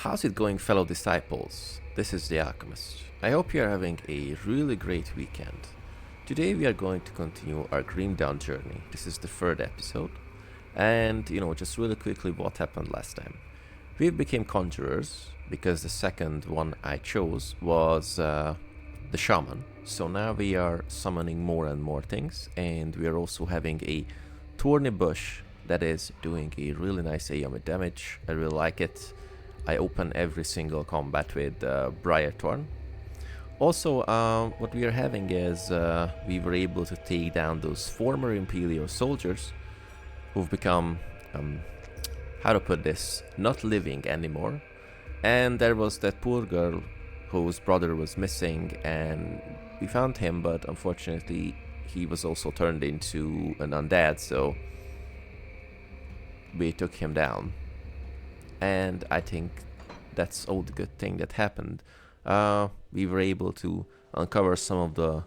How's it going, fellow disciples? This is the Alchemist. I hope you are having a really great weekend. Today we are going to continue our Grim Down journey. This is the third episode. And, just really quickly what happened last time. We became conjurers because the second one I chose was the shaman. So now we are summoning more and more things, and we are also having a thorny bush that is doing a really nice AoE damage. I really like it. I open every single combat with Briar Thorn. Also, what we are having is we were able to take down those former Imperial soldiers who've become, how to put this, not living anymore. And there was that poor girl whose brother was missing, and we found him, but unfortunately he was also turned into an undead, so we took him down. And I think that's all the good thing that happened. We were able to uncover some of the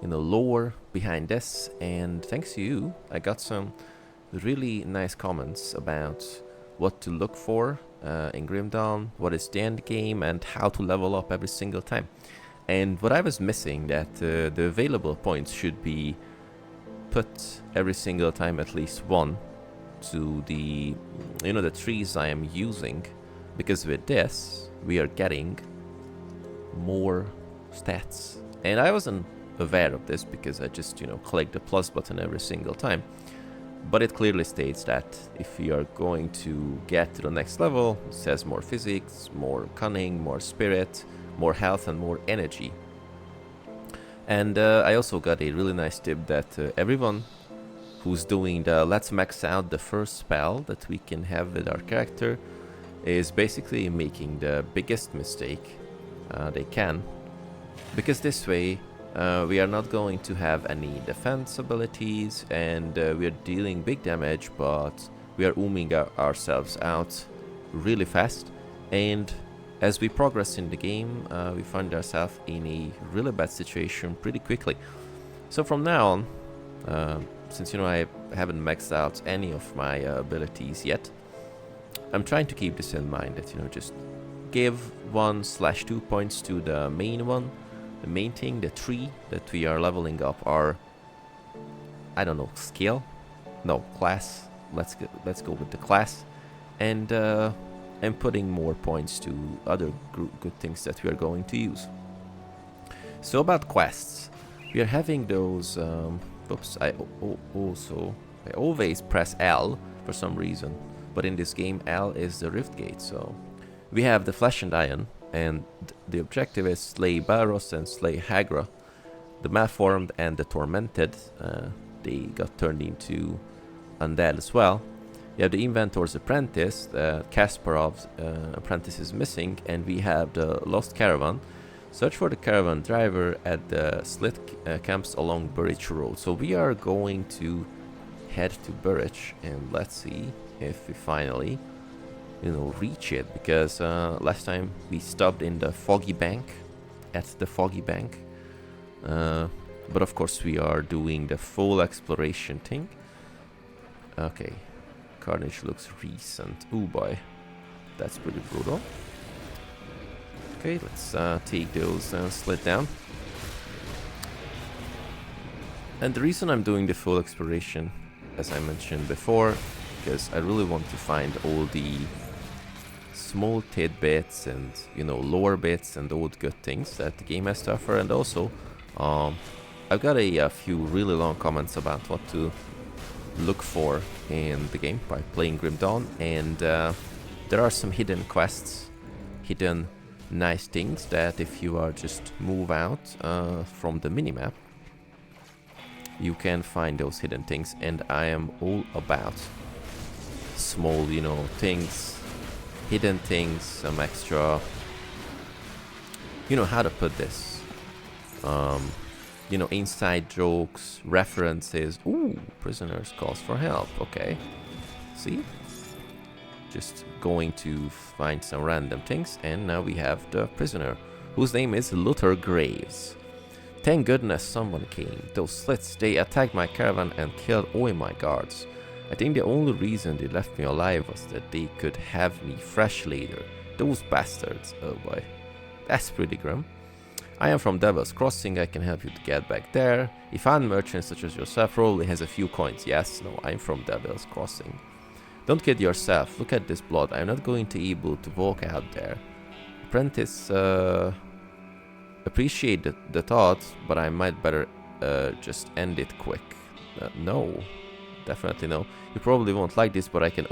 lore behind this, and thanks to you I got some really nice comments about what to look for in Grim Dawn, what is the end game, and how to level up every single time. And what I was missing, that the available points should be put every single time at least one to the the trees I am using, because with this we are getting more stats. And I wasn't aware of this because I just click the plus button every single time, but it clearly states that if you are going to get to the next level, it says more physics, more cunning, more spirit, more health, and more energy. And I also got a really nice tip that everyone who's doing the let's max out the first spell that we can have with our character is basically making the biggest mistake they can, because this way we are not going to have any defense abilities, and we are dealing big damage, but we are ooming ourselves out really fast. And as we progress in the game, we find ourselves in a really bad situation pretty quickly. So from now on, since I haven't maxed out any of my abilities yet, I'm trying to keep this in mind, that just give 1/2 points to the main one, the main thing, the tree that we are leveling up our, I don't know, skill, no, class. Let's go with the class, and I'm putting more points to other good things that we are going to use. So about quests, we are having those. Oops, I always press L for some reason, but in this game L is the rift gate. So we have the Flesh and Iron, and the objective is slay Balros and slay Hagra, the malformed and the tormented. They got turned into undead as well. You have the Inventor's Apprentice, Kasparov's apprentice is missing, and we have the Lost Caravan. Search for the Caravan Driver at the slit camps along Burrwitch Road. So we are going to head to Burrwitch, and let's see if we finally, reach it. Because last time we stopped in the Foggy Bank, but of course we are doing the full exploration thing. Okay, Carnage looks recent. Oh boy, that's pretty brutal. Okay, let's take those slit down. And the reason I'm doing the full exploration, as I mentioned before, because I really want to find all the small tidbits and lore bits and all the good things that the game has to offer. And also I've got a few really long comments about what to look for in the game by playing Grim Dawn, and there are some hidden quests, hidden nice things that if you are just move out from the minimap, you can find those hidden things. And I am all about small things, hidden things, some extra, how to put this, inside jokes, references. Ooh, prisoners calls for help. Okay, see, just going to find some random things, and now we have the prisoner, whose name is Luther Graves. Thank goodness someone came. Those slits, they attacked my caravan and killed all my guards. I think the only reason they left me alive was that they could have me fresh later. Those bastards. Oh boy. That's pretty grim. I am from Devil's Crossing, I can help you to get back there. If I'm merchant such as yourself probably has a few coins. Yes, no, I'm from Devil's Crossing. Don't kid yourself, look at this blood. I'm not going to be able to walk out there. Apprentice, appreciate the thought, but I might better just end it quick. No, definitely no. You probably won't like this, but I can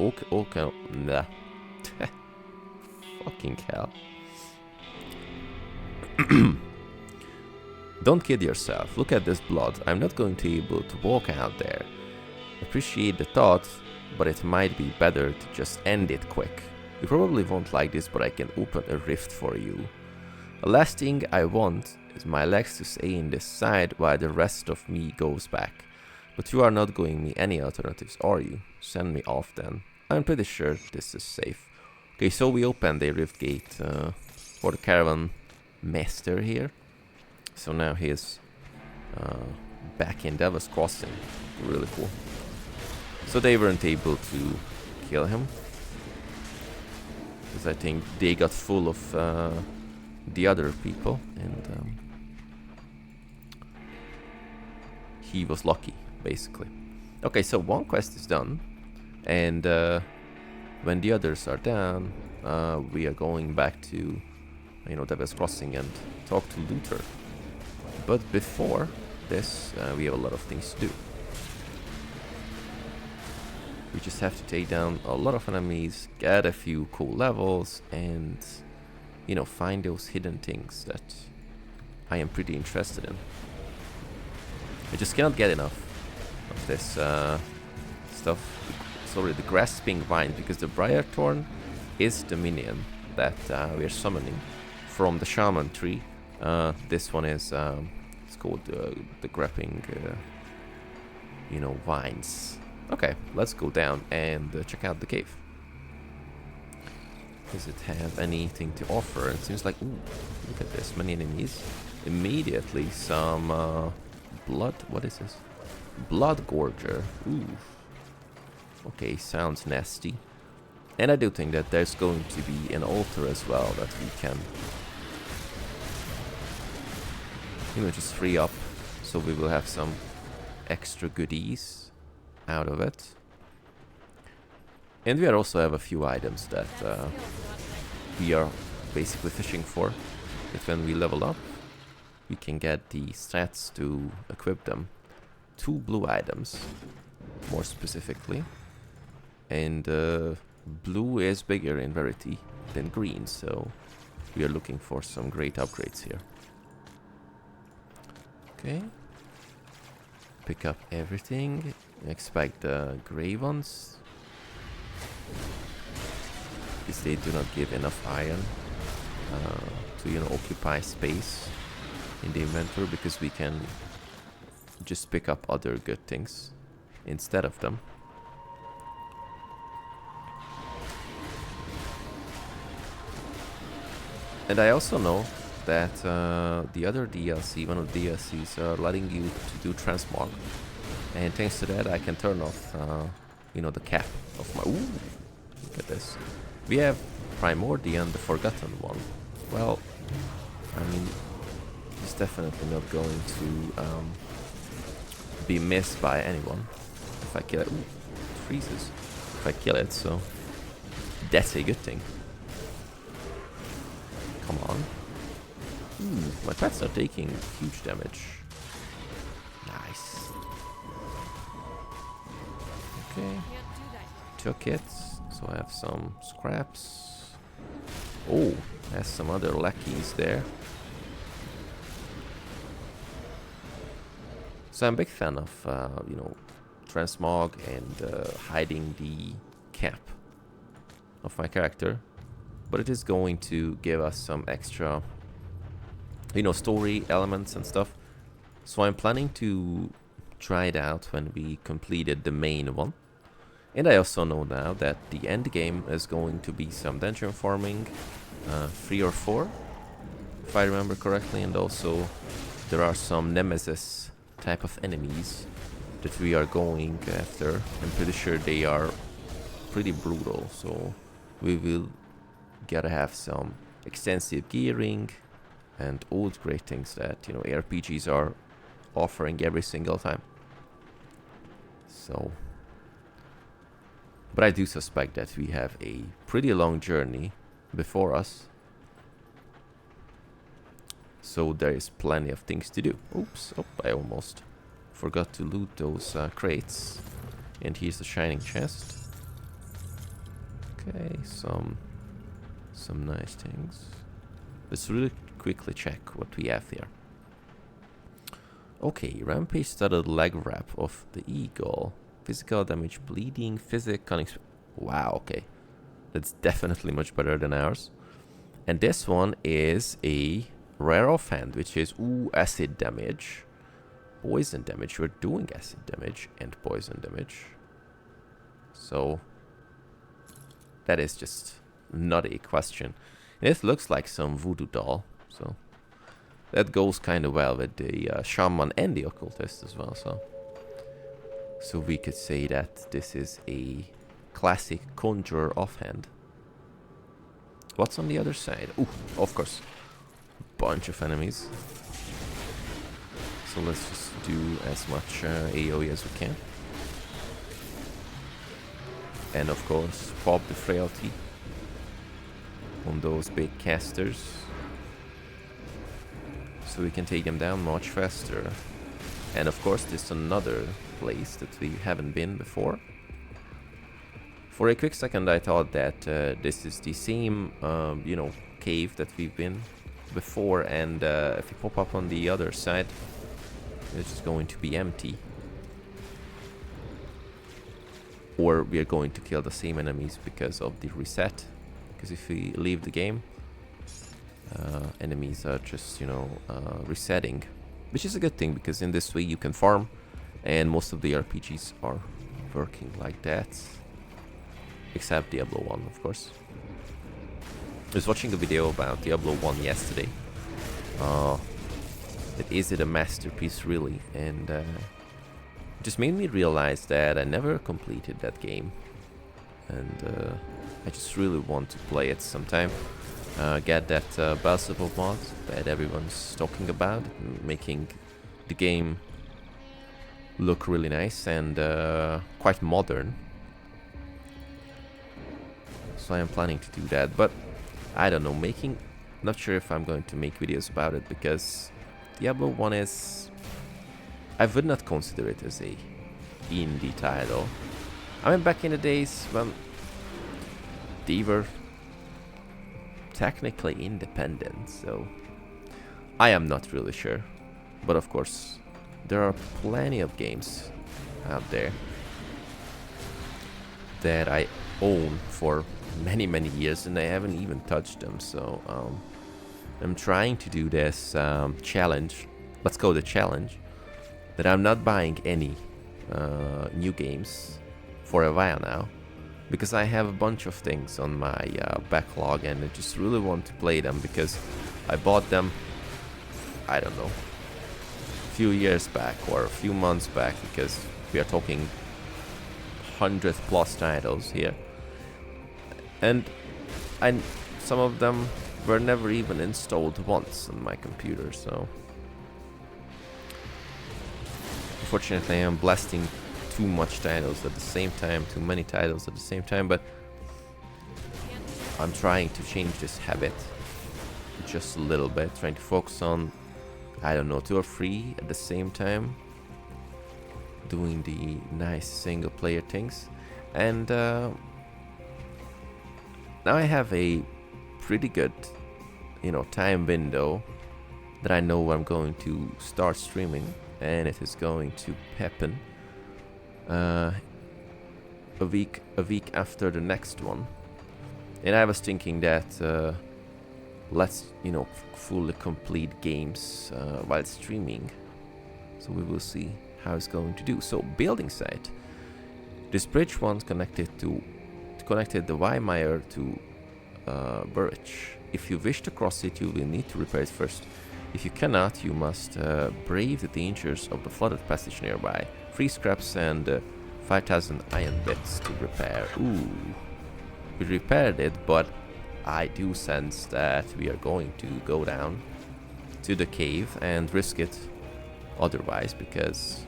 nah. Fucking hell. Don't kid yourself. Look at this blood. I'm not going to be able to walk out there. Appreciate the thought, but it might be better to just end it quick. You probably won't like this, but I can open a rift for you. The last thing I want is my legs to stay in this side while the rest of me goes back. But you are not going me any alternatives, are you? Send me off then. I'm pretty sure this is safe. Okay, so we opened a rift gate for the Caravan Master here. So now he is back in Devil's Crossing. Really cool. So they weren't able to kill him, because I think they got full of the other people, and he was lucky, basically. Okay, so one quest is done, and when the others are done, we are going back to, Devil's Crossing and talk to Luther. But before this, we have a lot of things to do. We just have to take down a lot of enemies, get a few cool levels, and, find those hidden things that I am pretty interested in. I just cannot get enough of this stuff. Sorry, the grasping vine, because the briar thorn is the minion that we are summoning from the shaman tree. This one is it's called the grappling vines. Okay, let's go down and check out the cave. Does it have anything to offer? It seems like, ooh, look at this, many enemies. Immediately some blood, what is this? Blood Gorger, ooh. Okay, sounds nasty. And I do think that there's going to be an altar as well that we can, just free up. So we will have some extra goodies out of it. And we also have a few items that we are basically fishing for. That when we level up, we can get the stats to equip them. 2 blue items, more specifically. And blue is bigger in rarity than green, so we are looking for some great upgrades here. Okay. Pick up everything. Expect the grey ones, because they do not give enough iron to occupy space in the inventory, because we can just pick up other good things instead of them. And I also know that the other DLC, one of the DLCs, are letting you to do transmog. And thanks to that, I can turn off, the cap of my... Ooh, look at this. We have Primordial, the Forgotten One. Well, I mean, it's definitely not going to be missed by anyone if I kill it. Ooh, it freezes if I kill it, so that's a good thing. Come on. Ooh, my pets are taking huge damage. Nice. Okay. Took it. So I have some scraps. Oh, has some other lackeys there. So I'm a big fan of, transmog and hiding the cap of my character. But it is going to give us some extra, story elements and stuff. So I'm planning to try it out when we completed the main one. And I also know now that the end game is going to be some dungeon farming, 3 or 4, if I remember correctly. And also there are some nemesis type of enemies that we are going after. I'm pretty sure they are pretty brutal, so we will gotta have some extensive gearing and all the great things that, you know, ARPGs are offering every single time. So, but I do suspect that we have a pretty long journey before us. So there is plenty of things to do. Oops, oh, I almost forgot to loot those crates. And here's the shining chest. Okay, some nice things. Let's really quickly check what we have here. Okay, rampage studded leg wrap of the eagle. Physical damage, bleeding, physical. Wow, okay. That's definitely much better than ours. And this one is a rare offhand, which is, ooh, acid damage. Poison damage. We're doing acid damage and poison damage. So, that is just not a question. And it looks like some voodoo doll. So, that goes kind of well with the shaman and the occultist as well. So we could say that this is a classic conjurer offhand. What's on the other side? Ooh, of course. Bunch of enemies. So let's just do as much AoE as we can. And of course, pop the frailty on those big casters. So we can take them down much faster. And of course, there's another place that we haven't been before. For a quick second, I thought that this is the same, you know, cave that we've been before, and if you pop up on the other side, it's just going to be empty. Or we are going to kill the same enemies because of the reset. Because if we leave the game, enemies are just, you know, resetting. Which is a good thing, because in this way you can farm, and most of the RPGs are working like that. Except Diablo 1, of course. I was watching a video about Diablo 1 yesterday. Is it a masterpiece, really? And it just made me realize that I never completed that game. And I just really want to play it sometime. Get that Beelzebub mod that everyone's talking about, making the game look really nice and quite modern. So I am planning to do that, but I don't know, not sure if I'm going to make videos about it, because Diablo 1 is, I would not consider it as a indie title. I mean, back in the days when they were technically independent, so I am not really sure. But of course, there are plenty of games out there that I own for many years, and I haven't even touched them. So I'm trying to do this challenge. Let's call it a challenge, that I'm not buying any new games for a while now, because I have a bunch of things on my backlog, and I just really want to play them, because I bought them, I don't know, a few years back or a few months back, because we are talking 100+ titles here. And some of them were never even installed once on my computer, so unfortunately I'm blasting too much titles at the same time, too many titles at the same time, but I'm trying to change this habit just a little bit, trying to focus on, I don't know, 2 or 3 at the same time, doing the nice single player things. And now I have a pretty good, you know, time window that I know I'm going to start streaming, and it is going to happen a week after the next one. And I was thinking that let's, you know, fully complete games while streaming. So we will see how it's going to do. So building site. This bridge once connected the Weimar to Burrwitch. If you wish to cross it, you will need to repair it first. If you cannot, you must brave the dangers of the flooded passage nearby. 3 scraps and 5,000 iron bits to repair. Ooh. We repaired it, but I do sense that we are going to go down to the cave and risk it otherwise, because,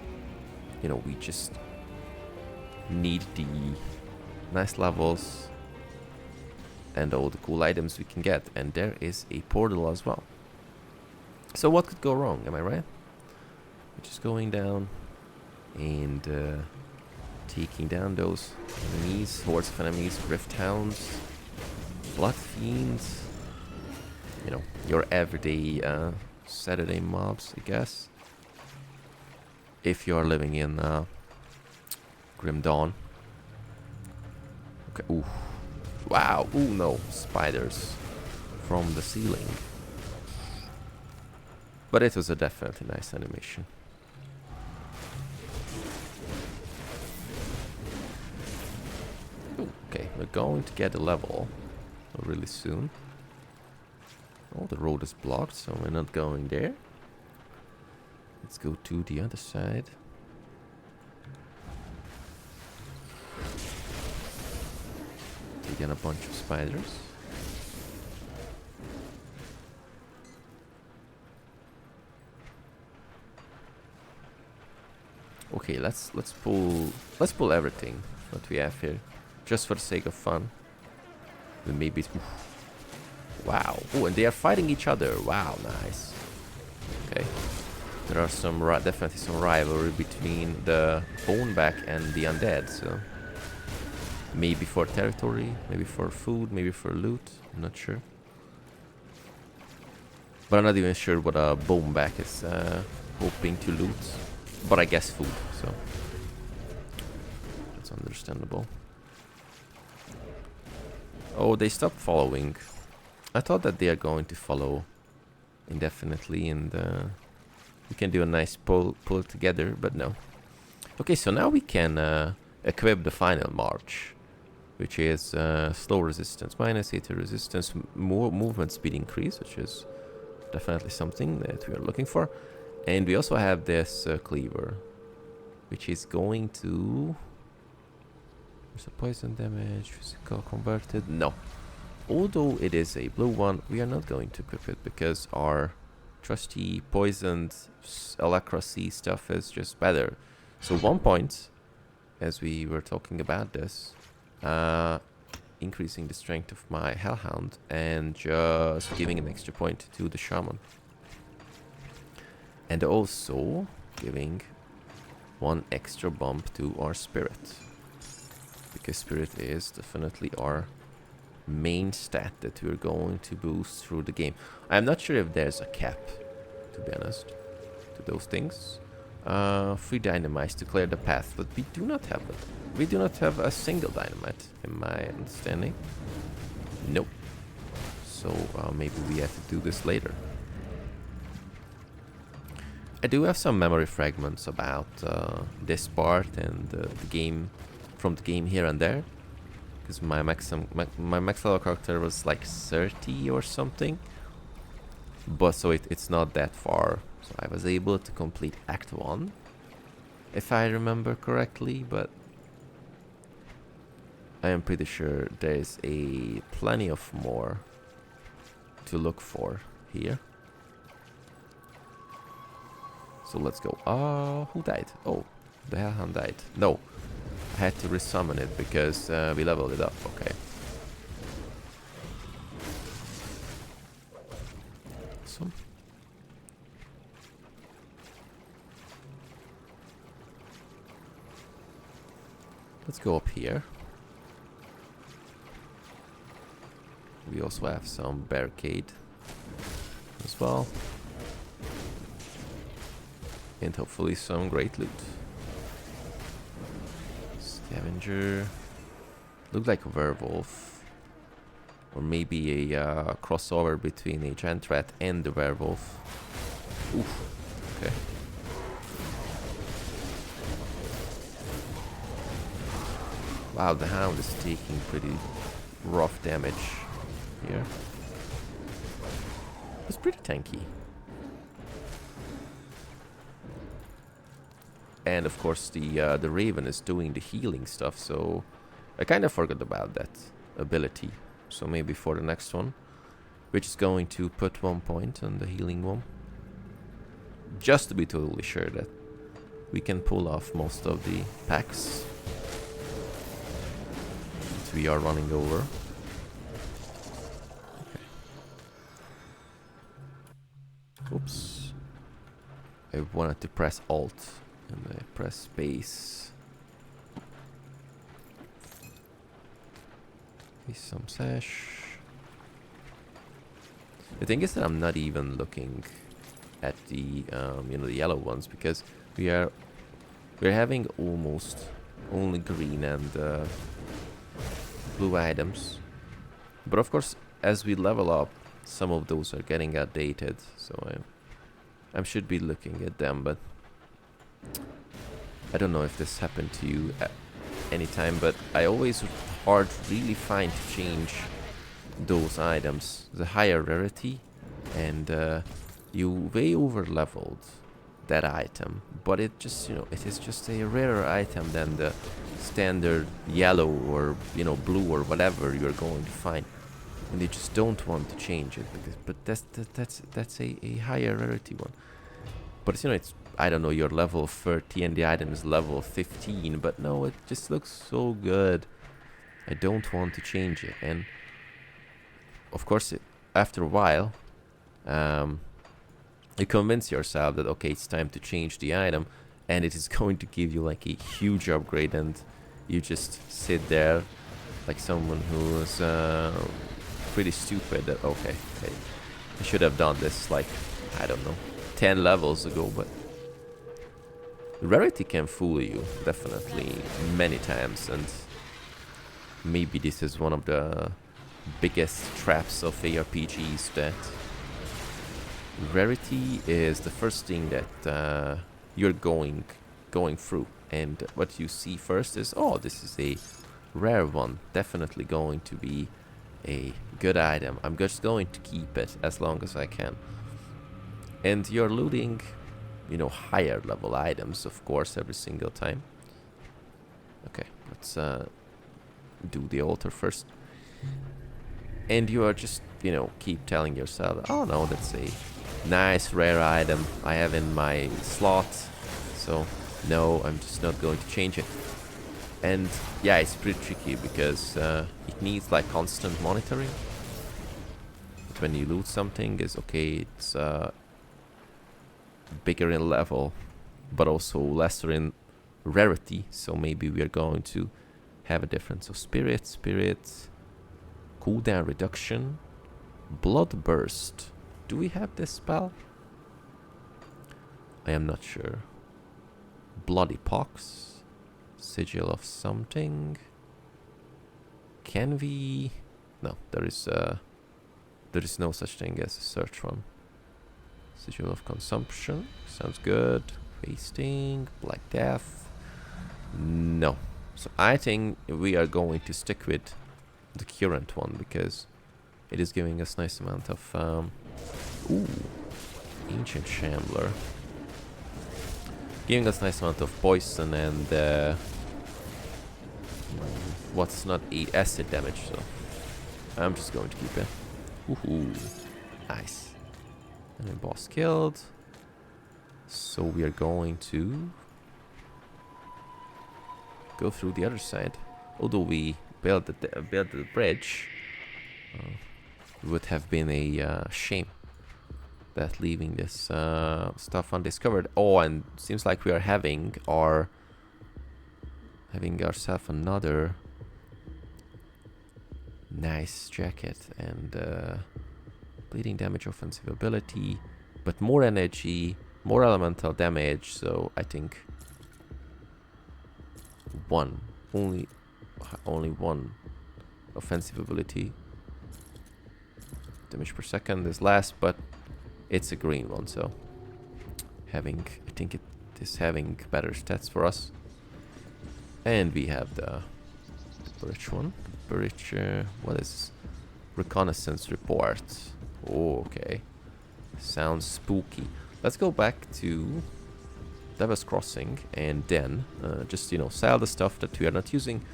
you know, we just need the nice levels and all the cool items we can get. And there is a portal as well. So what could go wrong, am I right? We're just going down and taking down those enemies, hordes of enemies, rift hounds, blood fiends, you know, your everyday Saturday mobs, I guess, if you are living in Grim Dawn. Okay, ooh, wow, ooh no, spiders from the ceiling. But it was a definitely nice animation. Ooh, okay, we're going to get a level really soon. Oh, the road is blocked, so we're not going there. Let's go to the other side. Take in a bunch of spiders. Okay, let's pull everything that we have here, just for the sake of fun. And maybe it's, wow. Oh, and they are fighting each other. Wow, nice. Okay. There are some definitely some rivalry between the Boneback and the undead, so maybe for territory, maybe for food, maybe for loot. I'm not sure. But I'm not even sure what a Boneback is hoping to loot. But I guess food, so that's understandable. Oh, they stopped following. I thought that they are going to follow indefinitely, and we can do a nice pull together, but no. Okay, so now we can equip the final march, which is slow resistance, -80 resistance, more movement speed increase, which is definitely something that we are looking for. And we also have this cleaver, which is going to... There's a poison damage, physical converted. No. Although it is a blue one, we are not going to equip it because our trusty poisoned Alacracy stuff is just better. So 1 point, as we were talking about this, increasing the strength of my Hellhound and just giving an extra point to the Shaman. And also giving 1 extra bump to our Spirit. Because Spirit is definitely our main stat that we're going to boost through the game. I'm not sure if there's a cap, to be honest, to those things. 3 dynamites to clear the path, but we do not have it. We do not have a single dynamite, in my understanding. Nope. So maybe we have to do this later. I do have some memory fragments about this part and the game, from the game here and there, because my max level character was like 30 or something, but so it's not that far. So I was able to complete Act 1, if I remember correctly, but I am pretty sure there's plenty of more to look for here. So let's go. Who died? Oh, the Hellhound died. No, I had to resummon it because we leveled it up. Okay. Awesome. Let's go up here. We also have some barricade as well. And hopefully some great loot. Scavenger. Looked like a werewolf. Or maybe a crossover between a giant rat and the werewolf. Oof. Okay. Wow, the hound is taking pretty rough damage here. It's pretty tanky. And of course the Raven is doing the healing stuff, so I kind of forgot about that ability. so maybe for the next one, which is going to put 1 point on the healing one, just to be totally sure that we can pull off most of the packs that we are running over. Okay. Oops. I wanted to press Alt and I press space. Some sash. The thing is that I'm not even looking at the the yellow ones, because we're having almost only green and blue items. But of course, as we level up, some of those are getting outdated, so I should be looking at them. But I don't know if this happened to you at any time, but I always really find to change those items. The higher rarity, and you way over leveled that item, but it just, it is just a rarer item than the standard yellow or blue or whatever you're going to find, and you just don't want to change it, but that's a higher rarity one. But it's, I don't know, you're level 30 and the item is level 15, but no, it just looks so good. I don't want to change it. And of course, after a while, you convince yourself that, okay, it's time to change the item, and it is going to give you like a huge upgrade, and you just sit there like someone who's pretty stupid that, okay, I should have done this like, I don't know, 10 levels ago. But rarity can fool you, definitely, many times, and maybe this is one of the biggest traps of ARPGs, that rarity is the first thing that you're going through, and what you see first is, oh, this is a rare one, definitely going to be a good item, I'm just going to keep it as long as I can. And you're looting, higher level items, of course, every single time. Okay, let's do the altar first. And you are just, keep telling yourself, oh no, that's a nice rare item I have in my slot, so no, I'm just not going to change it. And yeah, it's pretty tricky, because it needs like constant monitoring. But when you loot something, is okay, it's bigger in level, but also lesser in rarity, so maybe we are going to have a difference. So spirit, cooldown reduction, blood burst. Do we have this spell? I am not sure. Bloody pox, sigil of something. Can we? No, there is no such thing as a search one. Sigil of consumption, sounds good. Wasting, black death. No. So I think we are going to stick with the current one, because it is giving us nice amount of ancient shambler, giving us nice amount of poison and what's not acid damage. So I'm just going to keep it. Woohoo! Nice. And then boss killed. So we are going to go through the other side. Although we built the bridge, it would have been a shame that leaving this stuff undiscovered. Oh, and seems like we are having ourselves another nice jacket, and bleeding damage, offensive ability, but more energy, more elemental damage. So I think only one offensive ability. Damage per second is less, but it's a green one, so I think it is having better stats for us. And we have the Burrwitch one. Burrwitch, what is Reconnaissance Report? Oh, okay. Sounds spooky. Let's go back to Devil's Crossing, and then just, sell the stuff that we are not using.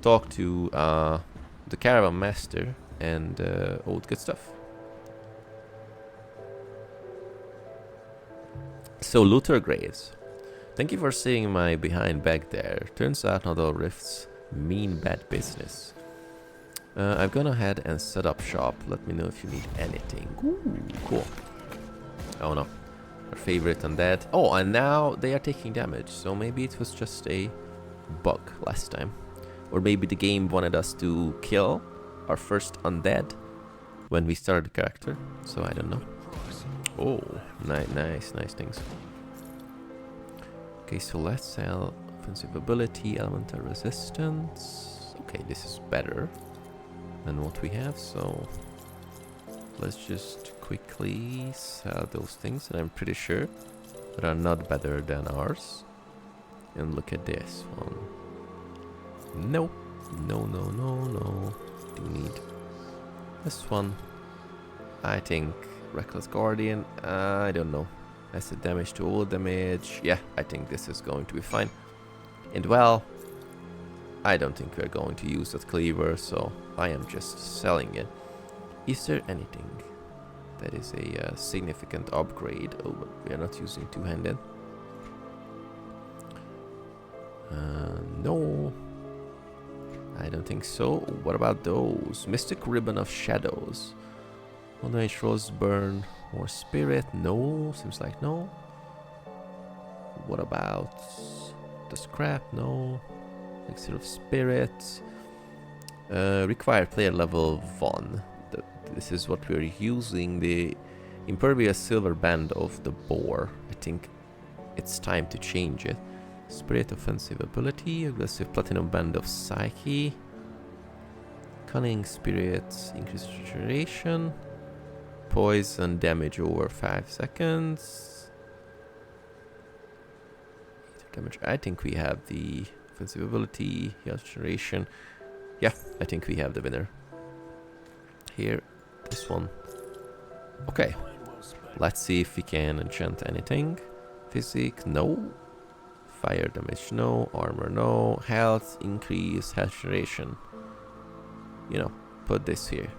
Talk to the Caravan Master, and all the good stuff. So, Luther Graves. Thank you for seeing my behind back there. Turns out not all rifts mean bad business. I've gone ahead and set up shop. Let me know if you need anything. Ooh, cool. Oh no. Our favorite undead. Oh, and now they are taking damage. So maybe it was just a bug last time. Or maybe the game wanted us to kill our first undead when we started the character. So I don't know. Oh, nice things. Okay, so let's sell offensive ability, elemental resistance. Okay, this is better than what we have, so let's just quickly sell those things that I'm pretty sure that are not better than ours. And look at this one. No. Do we need this one? I think Reckless Guardian, I don't know. Acid damage to all damage. Yeah, I think this is going to be fine. And well, I don't think we're going to use that cleaver, so I am just selling it. Is there anything that is a significant upgrade? Oh, but we are not using two-handed. No, I don't think so. What about those? Mystic Ribbon of Shadows. One damage rose burn. More spirit? No, seems like no. What about the scrap? No. Elixir of spirit. Required player level 1. This is what we're using. The impervious silver band of the boar. I think it's time to change it. Spirit offensive ability. Aggressive platinum band of psyche. Cunning spirit. Increased regeneration. Poison damage over 5 seconds. Damage. I think we have the offensive ability, health generation. Yeah, I think we have the winner. Here, this one. Okay, let's see if we can enchant anything. Physic, no. Fire damage, no. Armor, no. Health, increase, health generation. You know, put this here.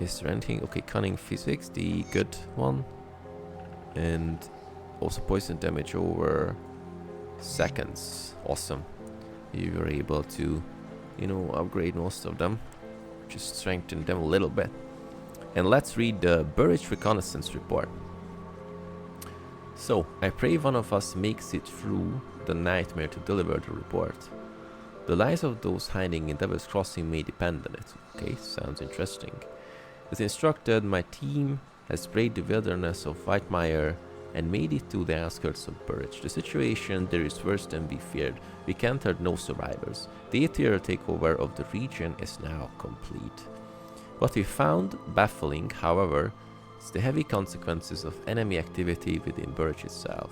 Is there anything? Okay, cunning physics, the good one. And also poison damage over seconds. Awesome. You were able to, you know, upgrade most of them. Just strengthen them a little bit. And let's read the Burrwitch Reconnaissance Report. So, I pray one of us makes it through the nightmare to deliver the report. The lives of those hiding in Devil's Crossing may depend on it. Okay, sounds interesting. As instructed, my team has braved the wilderness of Whitemire and made it to the outskirts of Burrwitch. The situation there is worse than we feared. We encountered no survivors. The 8-year takeover of the region is now complete. What we found baffling, however, is the heavy consequences of enemy activity within Burrwitch itself.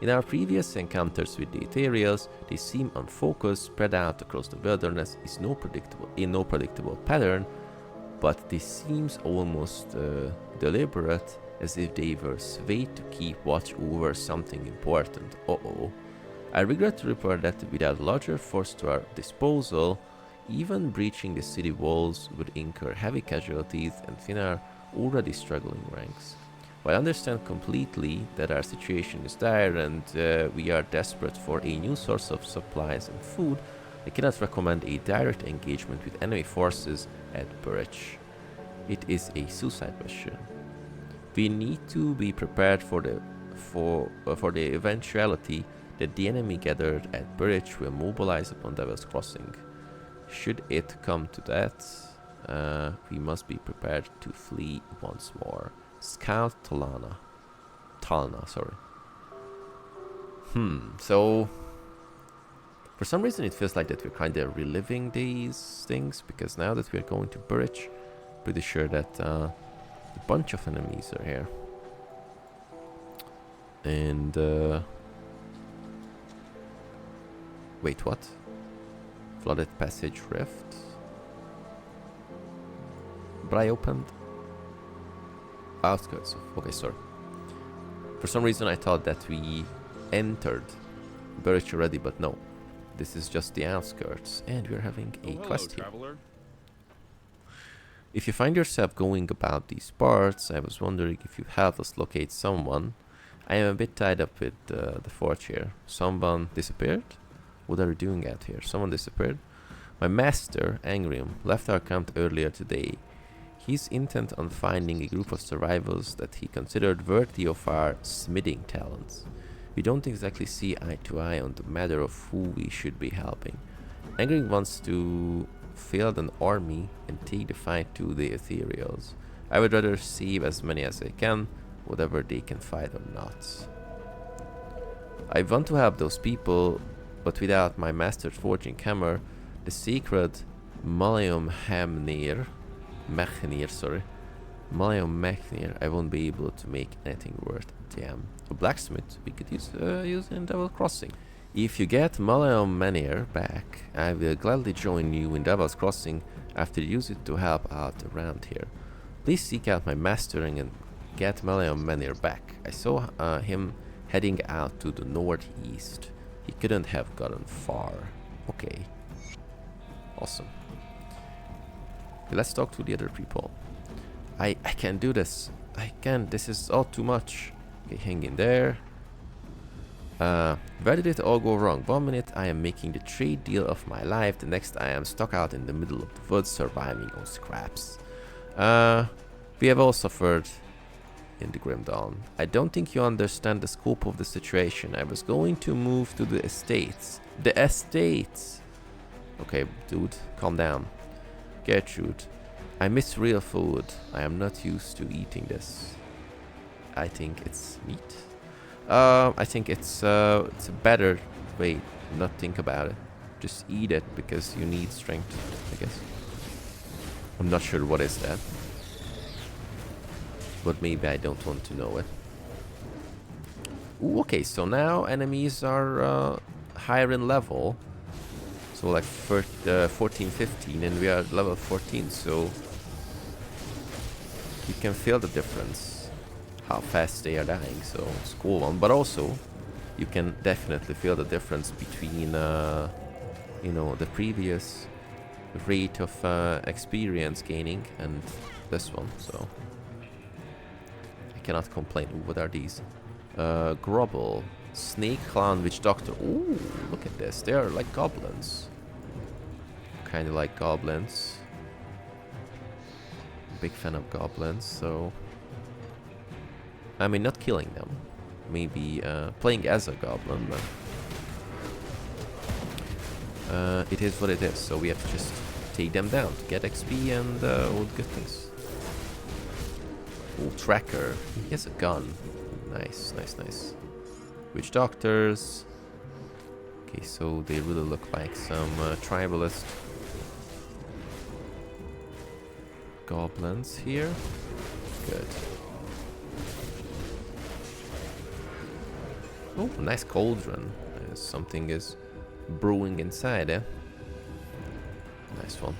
In our previous encounters with the Ethereals, they seem unfocused, spread out across the wilderness in no predictable pattern, but this seems almost deliberate, as if they were swayed to keep watch over something important. I regret to report that without a larger force to our disposal, even breaching the city walls would incur heavy casualties and thin our already struggling ranks. While I understand completely that our situation is dire and we are desperate for a new source of supplies and food, I cannot recommend a direct engagement with enemy forces at Burrwitch. It is a suicide mission. We need to be prepared for the eventuality that the enemy gathered at Burrwitch will mobilize upon Devil's Crossing. Should it come to that, we must be prepared to flee once more. Scout Talna, sorry. So for some reason it feels like that we're kind of reliving these things, because now that we're going to Burrwitch, pretty sure that a bunch of enemies are here. And wait, what? Flooded passage rift. But I opened Outskirts. Okay, sorry. For some reason I thought that we entered Burrwitch already, but no. this is just the outskirts, and we're having a quest here. Traveler. If you find yourself going about these parts, I was wondering if you'd help us locate someone. I am a bit tied up with the forge here. Someone disappeared? What are you doing out here? Someone disappeared? My master, Angrim, left our camp earlier today. He's intent on finding a group of survivors that he considered worthy of our smithing talents. We don't exactly see eye to eye on the matter of who we should be helping. Angrim wants to field an army and take the fight to the ethereals. I would rather save as many as I can, whatever they can fight or not. I want to help those people, but without my master's forging hammer, the sacred Malium Mechnir, I won't be able to make anything worth a damn. A blacksmith we could use in Double Crossing. If you get Malium Menhir back, I will gladly join you in Devil's Crossing after you use it to help out around here. Please seek out my mastering and get Malium Menhir back. I saw him heading out to the northeast. He couldn't have gotten far. Okay. Awesome. Okay, let's talk to the other people. I can't do this. I can't. This is all too much. Okay, hang in there. Where did it all go wrong? 1 minute I am making the trade deal of my life, the next I am stuck out in the middle of the woods surviving on scraps. We have all suffered in the Grim Dawn. I don't think you understand the scope of the situation. I was going to move to the estates. The estates! Okay, dude, calm down. Gertrude, I miss real food. I am not used to eating this. I think it's meat. I think it's a better way not think about it. Just eat it because you need strength, I guess. I'm not sure what is that. But maybe I don't want to know it. Ooh, okay, so now enemies are higher in level. So like 14, 15, and we are level 14, so you can feel the difference. How fast they are dying, so it's a cool one. But also, you can definitely feel the difference between, you know, the previous rate of experience gaining and this one. So I cannot complain. Ooh, what are these? Grubble, Snake, Clown, Witch Doctor. Ooh, look at this. They are like goblins. Kind of like goblins. Big fan of goblins, so... I mean, not killing them. Maybe playing as a goblin, but it is what it is. So we have to just take them down to get XP and all good things. Ooh, tracker. He has a gun. Nice, nice, nice. Witch doctors. Okay, so they really look like some tribalist goblins here. Good. Oh, nice cauldron. Something is brewing inside, eh? Nice one.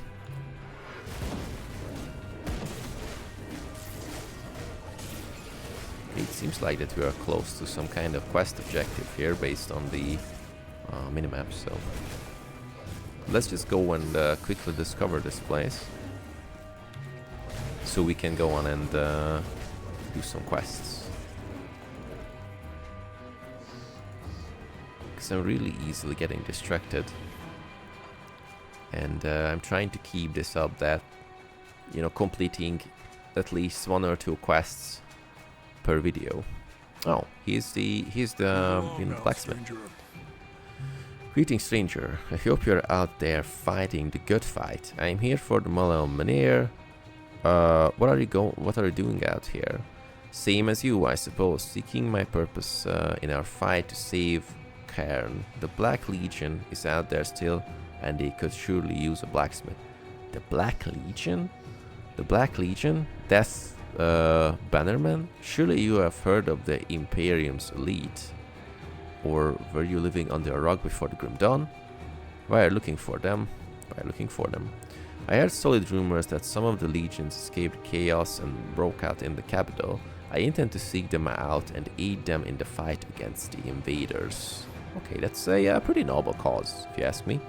It seems like that we are close to some kind of quest objective here based on the minimap, so... Let's just go and quickly discover this place. So we can go on and do some quests. I'm really easily getting distracted, and I'm trying to keep this up, that, you know, completing at least 1 or 2 quests per video. Oh, he's the you know, blacksmith. Greetings, stranger. I hope you're out there fighting the good fight. I'm here for the Malium Menhir. What are you doing out here? Same as you, I suppose, seeking my purpose in our fight to save Cavern. The Black Legion is out there still, and they could surely use a blacksmith. The Black Legion? The Black Legion? Death Bannerman? Surely you have heard of the Imperium's elite. Or were you living under a rock before the Grim Dawn? Why are you looking for them? Why are you looking for them? I heard solid rumors that some of the legions escaped chaos and broke out in the capital. I intend to seek them out and aid them in the fight against the invaders. Okay, that's a pretty noble cause, if you ask me.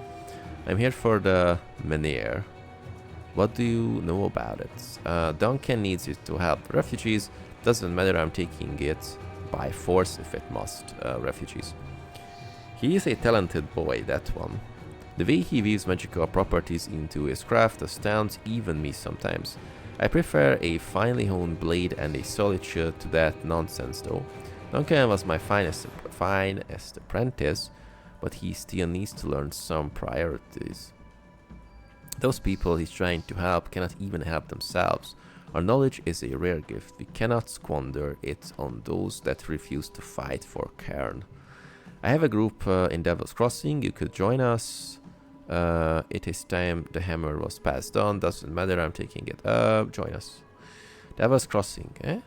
I'm here for the Menhir. What do you know about it? Duncan needs it to help refugees. Doesn't matter, I'm taking it by force if it must, refugees. He is a talented boy, that one. The way he weaves magical properties into his craft astounds even me sometimes. I prefer a finely honed blade and a solid shield to that nonsense though. Duncan was my finest apprentice, but he still needs to learn some priorities. Those people he's trying to help cannot even help themselves. Our knowledge is a rare gift. We cannot squander it on those that refuse to fight for Cavern. I have a group in Devil's Crossing. You could join us. It is time the hammer was passed on. Doesn't matter, I'm taking it. Join us. Devil's Crossing, eh?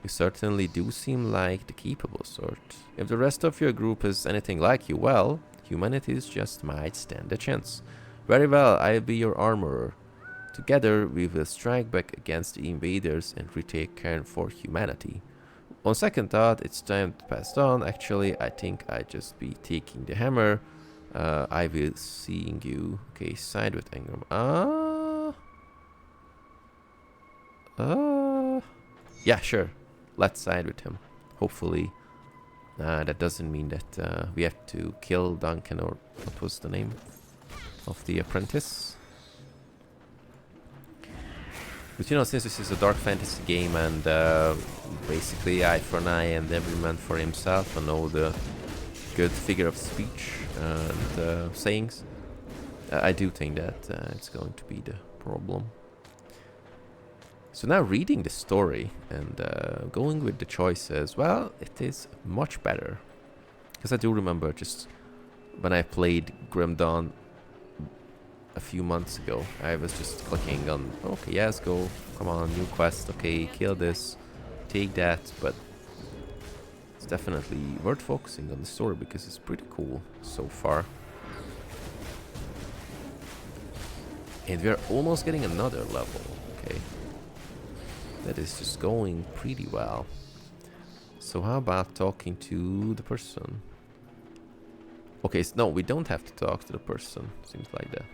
You certainly do seem like the capable sort. If the rest of your group is anything like you, well, humanities just might stand a chance. Very well, I'll be your armorer. Together, we will strike back against the invaders and retake Cavern for humanity. On second thought, it's time to pass on. Actually, I think I'd just be taking the hammer. I will seeing you. Okay, side with Angrim. Yeah, sure. Let's side with him. Hopefully, that doesn't mean that we have to kill Duncan, or what was the name of the apprentice? But you know, since this is a dark fantasy game and basically eye for an eye and every man for himself, and all the good figure of speech and sayings, I do think that it's going to be the problem. So now reading the story and going with the choices, well, it is much better. Because I do remember just when I played Grim Dawn a few months ago, I was just clicking on, okay, yes, go, come on, new quest, okay, kill this, take that, but it's definitely worth focusing on the story because it's pretty cool so far. And we're almost getting another level, okay. That is just going pretty well. So how about talking to the person? Okay, so no, we don't have to talk to the person, seems like that.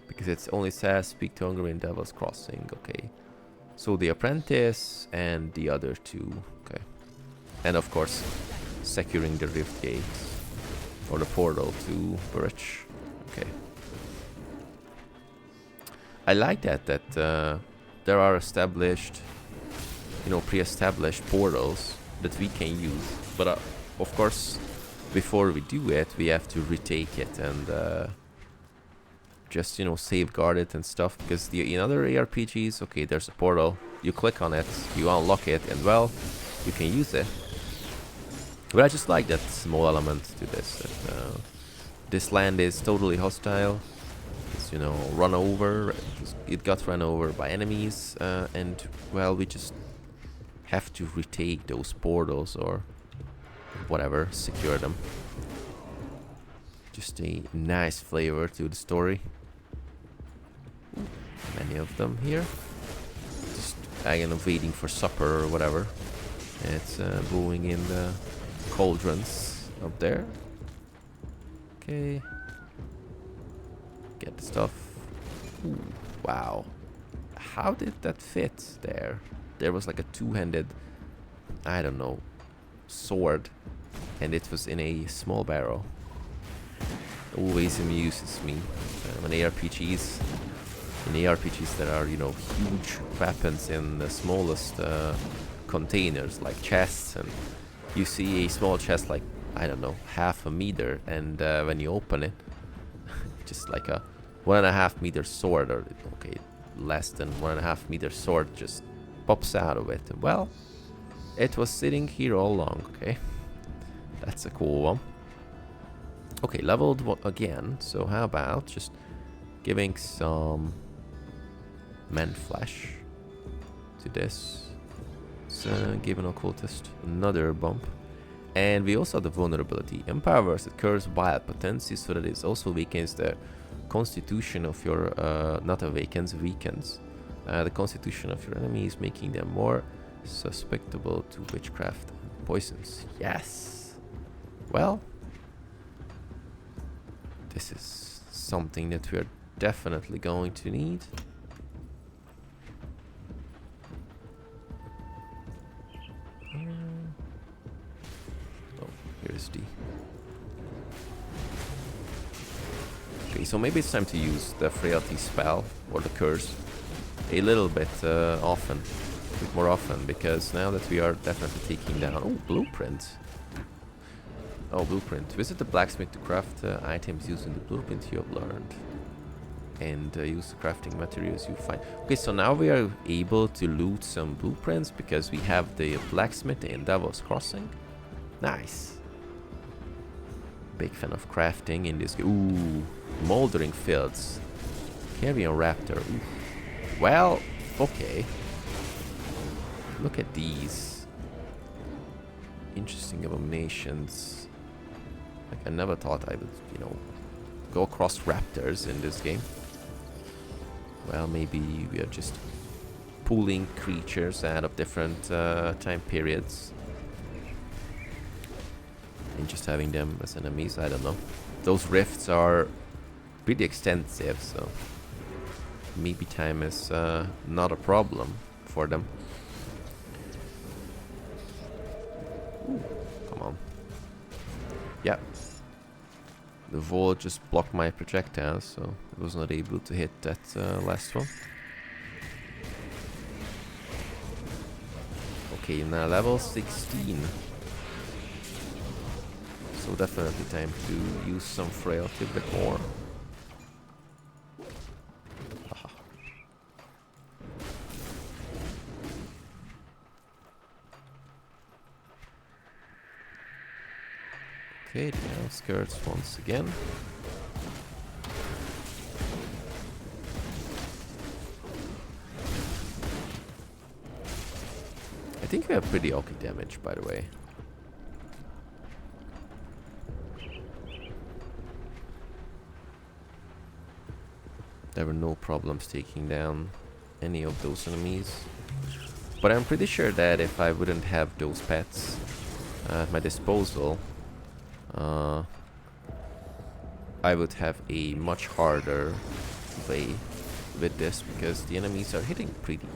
Because it only says speak to Angrim in Devil's Crossing, okay. So the apprentice and the other two, okay. And of course, securing the rift gate or the portal to Burrwitch, okay. I like that there are established, you know, pre-established portals that we can use. But of course, before we do it, we have to retake it and just, you know, safeguard it and stuff. Because in other ARPGs, okay, there's a portal, you click on it, you unlock it, and well, you can use it. But I just like that small element to this. That, this land is totally hostile. It's, you know, run over. It got run over by enemies, and well, we just have to retake those portals or whatever, secure them. Just a nice flavor to the story. Many of them here. Just kind of waiting for supper or whatever. It's brewing in the cauldrons up there. Okay. Get the stuff. Ooh, wow. How did that fit there? There was like a two-handed, I don't know, sword, and it was in a small barrel. Always amuses me when ARPGs, in ARPGs there are, you know, huge weapons in the smallest containers, like chests, and you see a small chest like, I don't know, half a meter, and when you open it, just like a 1.5 meter sword, or okay, less than 1.5 meter sword just pops out of it. Well, it was sitting here all along, okay? That's a cool one. Okay, leveled again, so how about just giving some man flesh to this. So give an occultist another bump. And we also have the vulnerability. Empowers that curves wild potency so that it also weakens the constitution of your, not awakens, weakens the constitution of your enemies, making them more susceptible to witchcraft and poisons. Yes! Well, this is something that we're definitely going to need. Oh, here's the... Okay, so maybe it's time to use the frailty spell or the curse a little bit often, a bit more often, because now that we are definitely taking down... Oh, blueprint. Oh, blueprint. Visit the blacksmith to craft items using the blueprint you have learned. And use the crafting materials you find. Okay, so now we are able to loot some blueprints because we have the blacksmith in Devil's Crossing. Nice. Big fan of crafting in this game. Ooh, moldering fields. Caravan Raptor. Ooh. Well, okay. Look at these. Interesting abominations. Like, I never thought I would, you know, go across raptors in this game. Well, maybe we are just pulling creatures out of different time periods and just having them as enemies. I don't know. Those rifts are pretty extensive, so maybe time is not a problem for them. Ooh, come on. Yeah. The wall just blocked my projectile, so I was not able to hit that last one. Okay, now level 16. So definitely time to use some frailty a bit more. Aha. Okay, the outskirts once again. I think we have pretty okay damage, by the way. There were no problems taking down any of those enemies. But I'm pretty sure that if I wouldn't have those pets at my disposal, I would have a much harder way with this, because the enemies are hitting pretty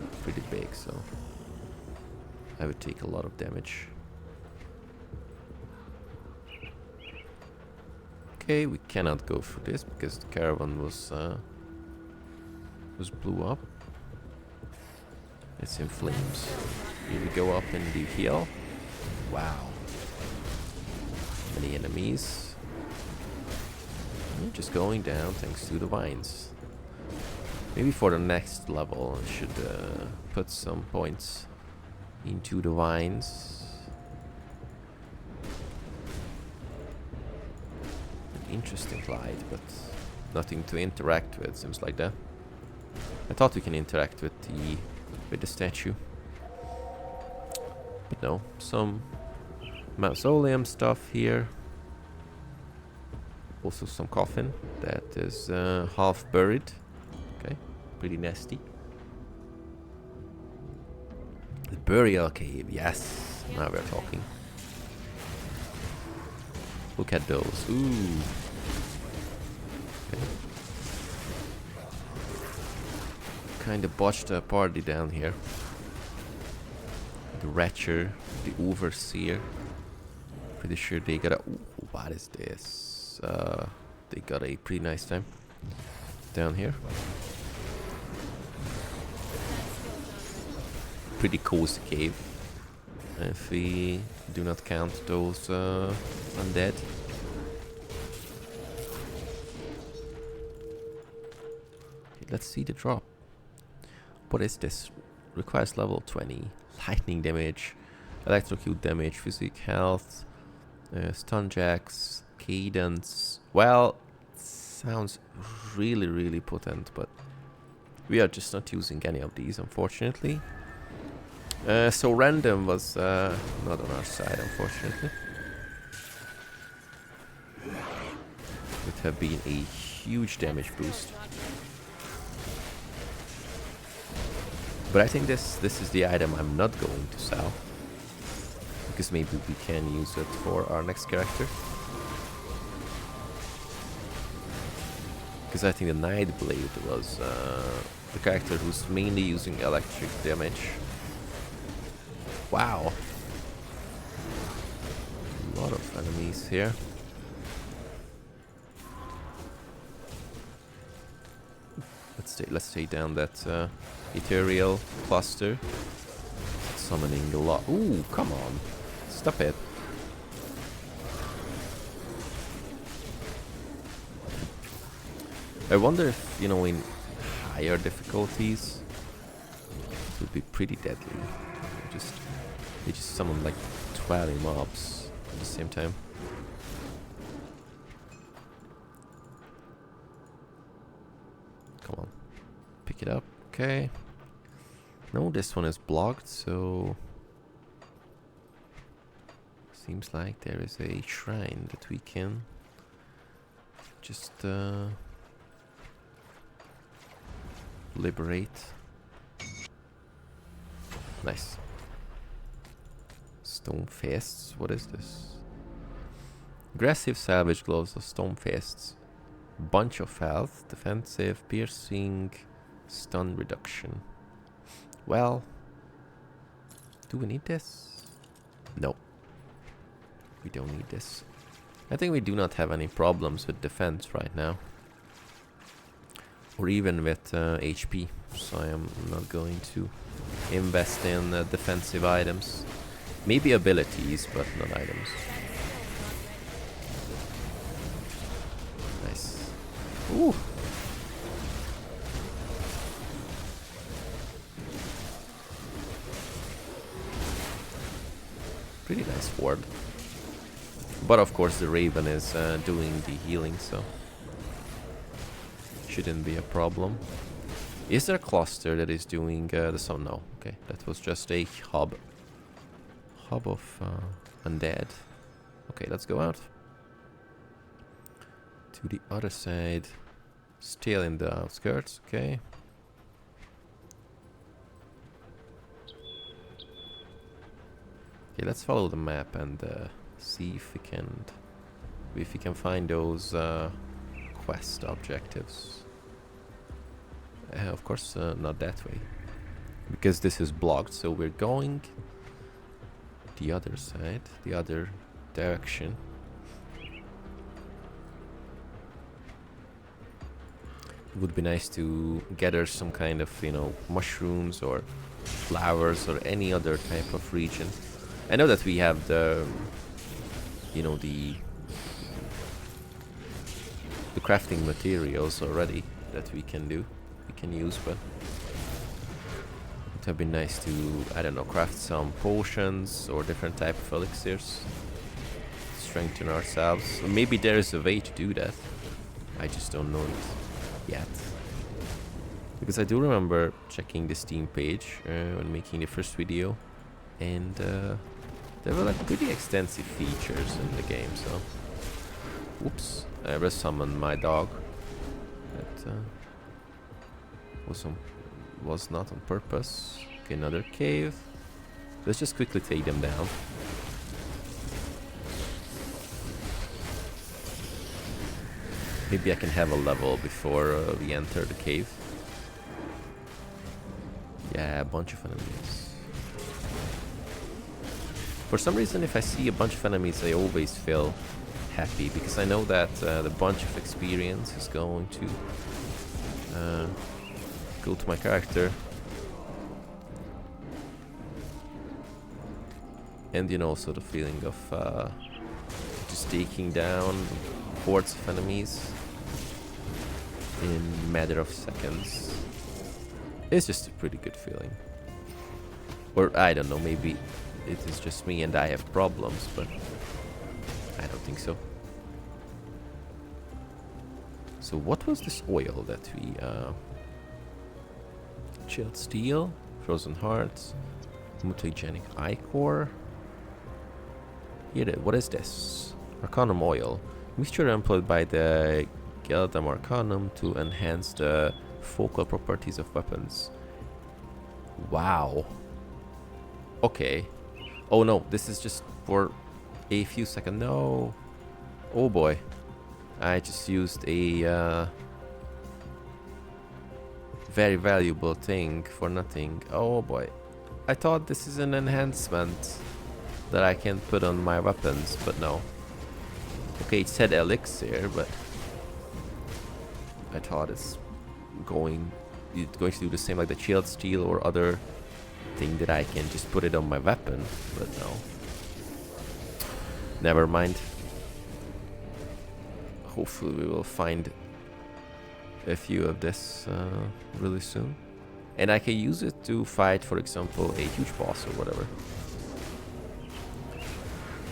big, so I would take a lot of damage. Okay, we cannot go through this because the caravan was blew up. It's in flames. Here we go up in the hill. Wow. Many enemies. And just going down thanks to the vines. Maybe for the next level I should put some points into the vines. An interesting glide, but nothing to interact with, seems like that. I thought we can interact with the statue. But no, some mausoleum stuff here. Also some coffin that is half buried. Okay, pretty nasty. The burial cave, yes. Now we're talking. Look at those. Ooh. Okay. Kind of botched a party down here. The Ratcher, the Overseer. Pretty sure they got a... Ooh, what is this? They got a pretty nice time down here. Pretty cozy cave, if we do not count those undead. Okay, let's see the drop. What is this? Requires level 20. Lightning damage, electrocute damage, physic health, stun jacks, cadence. Well, sounds really potent, but we are just not using any of these, unfortunately. So random was not on our side, unfortunately. Would have been a huge damage boost. But I think this is the item I'm not going to sell. because maybe we can use it for our next character. Because I think the Nightblade was the character who's mainly using electric damage. Wow. A lot of enemies here. Let's take down that ethereal cluster. Summoning a lot. Ooh, come on. Stop it. I wonder if, you know, in higher difficulties, it would be pretty deadly. They just summon like 20 mobs at the same time. Come on. Pick it up. Okay. No, this one is blocked, so... Seems like there is a shrine that we can just liberate. Nice. Stone fists. What is this? Aggressive salvage gloves of stone fists. Bunch of health, defensive, piercing, stun reduction. Well, do we need this? No. We don't need this. I think we do not have any problems with defense right now. Or even with HP. So I am not going to invest in defensive items. Maybe abilities, but not items. Nice. Ooh. Pretty nice ward. But of course the Raven is doing the healing, so shouldn't be a problem. Is there a cluster that is doing the sun? No. Okay, that was just a hub. Hub of undead. Okay, let's go out. To the other side. Still in the outskirts, okay. Okay, let's follow the map and see if we can find those quest objectives. Of course, not that way, because this is blocked. So we're going the other side, the other direction. It would be nice to gather some kind of, you know, mushrooms or flowers or any other type of region. I know that we have the, you know, the crafting materials already that we can use, but it would be nice to, I don't know, craft some potions or different type of elixirs, strengthen ourselves. Or maybe there is a way to do that. I just don't know it yet, because I do remember checking the Steam page when making the first video, and there were like pretty extensive features in the game. So, whoops, I resummoned my dog. That was not on purpose. Okay, another cave. Let's just quickly take them down. Maybe I can have a level before we enter the cave. Yeah, a bunch of enemies. For some reason, if I see a bunch of enemies, I always feel happy, because I know that the bunch of experience is going to go to my character. And, you know, also the feeling of just taking down hordes of enemies in a matter of seconds. It's just a pretty good feeling. Or I don't know, maybe it is just me and I have problems, but I don't think so. So what was this oil that we chilled steel, frozen hearts, mutagenic ichor? Here, what is this? Arcanum oil. Mixture employed by the Geldam Arcanum to enhance the focal properties of weapons. Wow. Okay. Oh no, this is just for a few seconds. No. Oh boy. I just used a very valuable thing for nothing. Oh boy. I thought this is an enhancement that I can put on my weapons, but no. Okay, it said elixir, but I thought it's going to do the same like the shield steel or other thing that I can just put it on my weapon, but no. Never mind. Hopefully we will find a few of this really soon. And I can use it to fight, for example, a huge boss or whatever.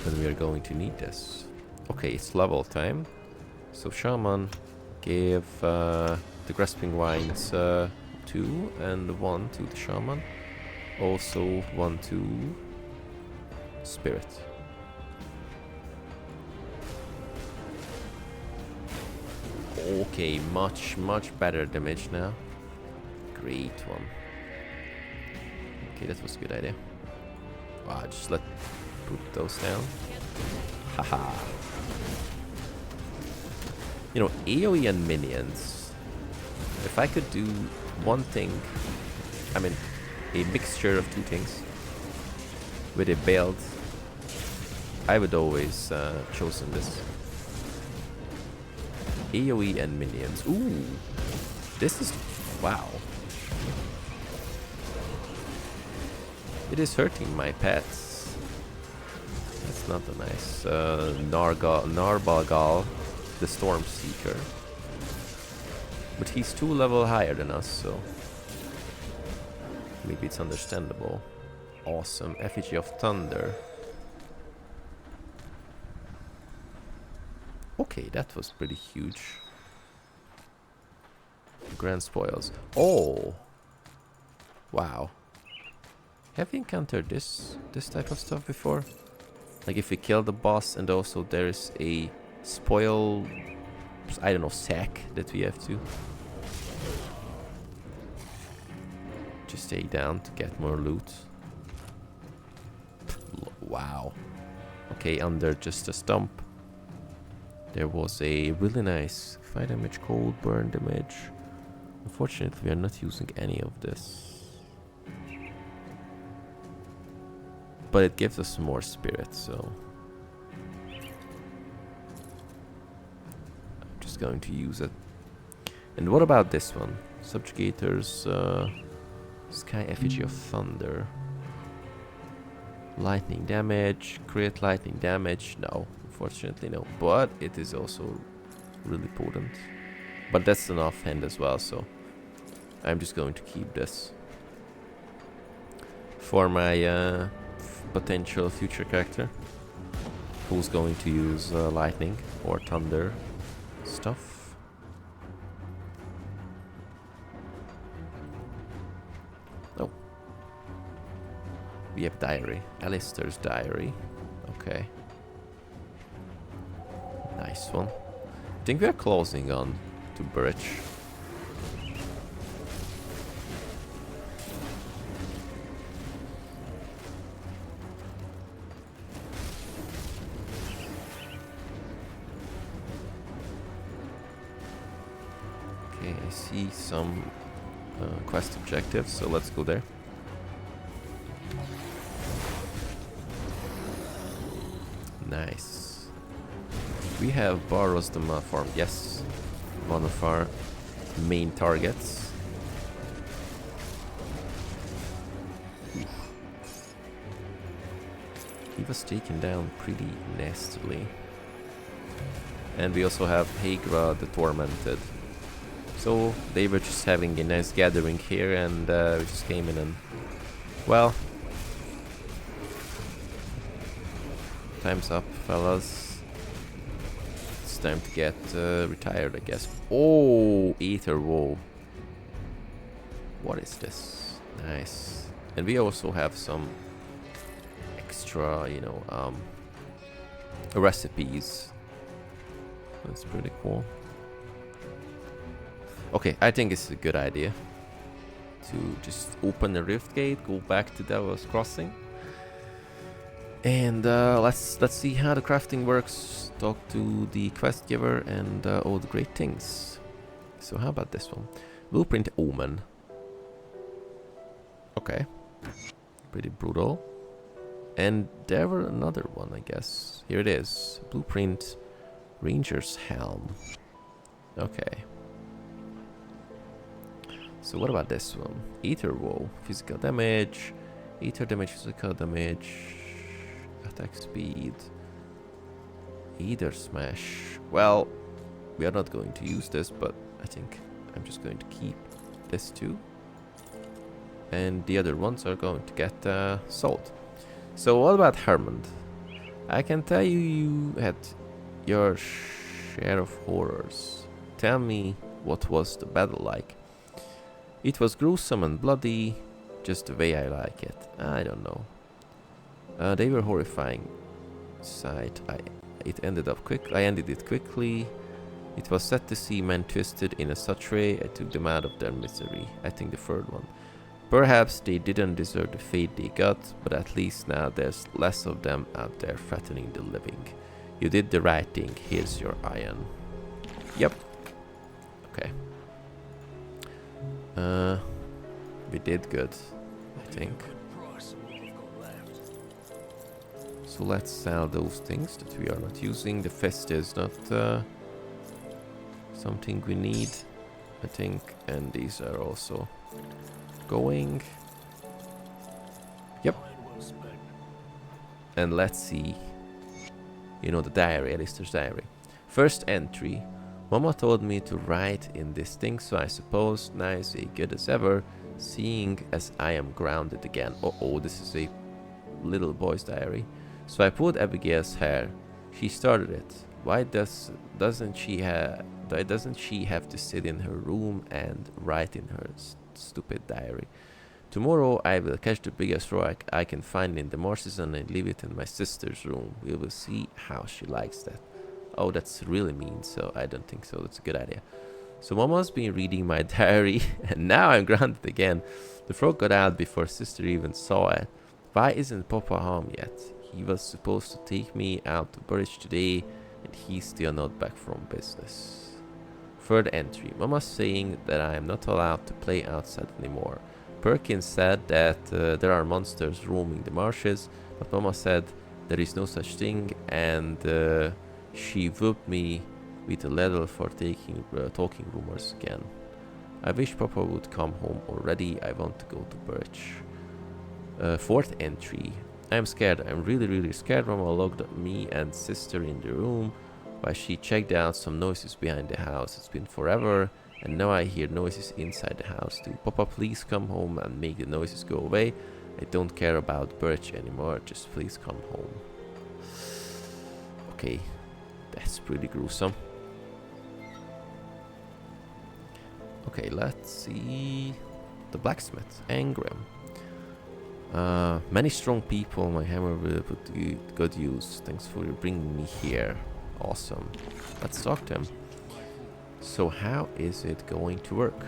But we are going to need this. Okay, it's level time. So Shaman gave the grasping vines 2 and 1 to the Shaman. Also 1 to Spirit. Okay, much better damage now. Great one. Okay, that was a good idea. Wow, just put those down. Haha. You know, AoE and minions. If I could do one thing, I mean, a mixture of two things with a build, I would always chosen this. AoE and minions. Ooh, this is wow. It is hurting my pets. That's not a nice. Narbagal, the Storm Seeker. But he's 2 level higher than us, so maybe it's understandable. Awesome. Effigy of Thunder. Okay, that was pretty huge. Grand spoils. Oh! Wow. Have you encountered this type of stuff before? Like if we kill the boss and also there is a spoil, I don't know, sack that we have to just stay down to get more loot. Wow. Okay, under just a stump there was a really nice fire damage, cold burn damage. Unfortunately we are not using any of this. But it gives us more spirit, so I'm just going to use it. And what about this one? Subjugators, Sky Effigy of Thunder. Lightning damage, crit lightning damage. No, unfortunately no. But it is also really potent. But that's an offhand as well, so I'm just going to keep this for my potential future character who's going to use lightning or thunder stuff. Oh, we have diary. Alister's diary. Okay, nice one. I think we are closing on to Burrwitch. I see some quest objectives, so let's go there. Nice. We have Barrows the Malformed. Yes, one of our main targets. He was taken down pretty nastily. And we also have Hagra the Tormented. So they were just having a nice gathering here, and we just came in and, well, time's up, fellas. It's time to get retired, I guess. Oh, Aether Woe. What is this? Nice. And we also have some extra, you know, recipes. That's pretty cool. Okay, I think it's a good idea to just open the rift gate, go back to Devil's Crossing, And let's see how the crafting works. Talk to the quest giver and all the great things. So how about this one? Blueprint Omen. Okay. Pretty brutal. And there were another one, I guess. Here it is. Blueprint Ranger's Helm. Okay. So what about this one? Ether Woe. Physical damage. Ether damage, physical damage. Attack speed. Ether Smash. Well, we are not going to use this, but I think I'm just going to keep this too. And the other ones are going to get sold. So what about Hermond? I can tell you had your share of horrors. Tell me, what was the battle like? It was gruesome and bloody, just the way I like it. I don't know. They were horrifying sight. I ended it quickly. It was sad to see men twisted in such way. I took them out of their misery. I think the third one. Perhaps they didn't deserve the fate they got, but at least now there's less of them out there threatening the living. You did the right thing. Here's your iron. Yep. Okay. We did good, I think. So let's sell those things that we are not using. The fist is not something we need, I think. And these are also going. Yep. And let's see. You know, the diary, Alister's diary. First entry. Mama told me to write in this thing, so I suppose now is as good as ever, seeing as I am grounded again. Uh-oh, this is a little boy's diary. So I pulled Abigail's hair. She started it. Why doesn't she have to sit in her room and write in her stupid diary? Tomorrow I will catch the biggest rock I can find in the marshes and leave it in my sister's room. We will see how she likes that. Oh, that's really mean, so I don't think so. That's a good idea. So Mama's been reading my diary, and now I'm grounded again. The frog got out before sister even saw it. Why isn't Papa home yet? He was supposed to take me out to Burrwitch today, and he's still not back from business. Third entry. Mama's saying that I am not allowed to play outside anymore. Perkins said that there are monsters roaming the marshes, but Mama said there is no such thing, and she whooped me with a ladle for talking rumors again. I wish Papa would come home already. I want to go to Burrwitch. Fourth entry. I'm scared. I'm really scared. Mama locked me and sister in the room while she checked out some noises behind the house. It's been forever, and now I hear noises inside the house too. Papa, please come home and make the noises go away. I don't care about Burrwitch anymore. Just please come home. Okay. That's pretty gruesome. Okay, let's see. The Blacksmith, Angrim. Many strong people. My hammer will put to good use. Thanks for bringing me here. Awesome. Let's talk to him. So how is it going to work?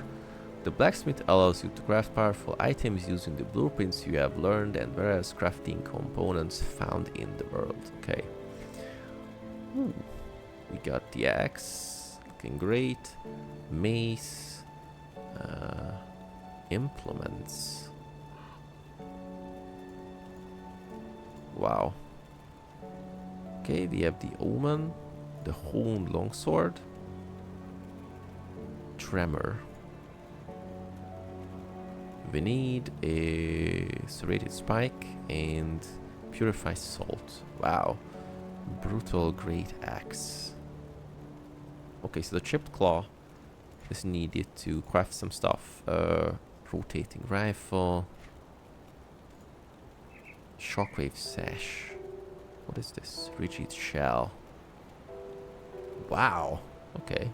The Blacksmith allows you to craft powerful items using the blueprints you have learned and various crafting components found in the world. Okay. Ooh. We got the axe, looking great. Mace, implements. Wow. Okay, we have the Omen, the Honed Longsword, Tremor. We need a serrated spike and purified salt. Wow. Brutal great axe. Okay, so the chipped claw is needed to craft some stuff. Rotating rifle. Shockwave sash. What is this? Rigid shell. Wow. Okay.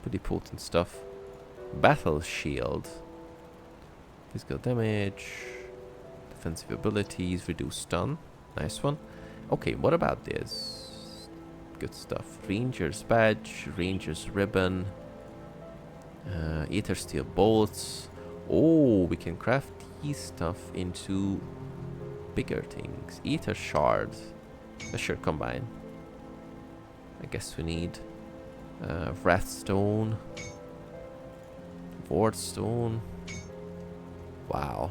Pretty potent stuff. Battle shield. Physical damage. Defensive abilities. Reduce stun. Nice one. Okay, what about this? Good stuff. Ranger's badge, Ranger's ribbon, Ether steel bolts. Oh, we can craft these stuff into bigger things. Ether shard. Sure, combine. I guess we need Wrathstone. Wardstone. Wow.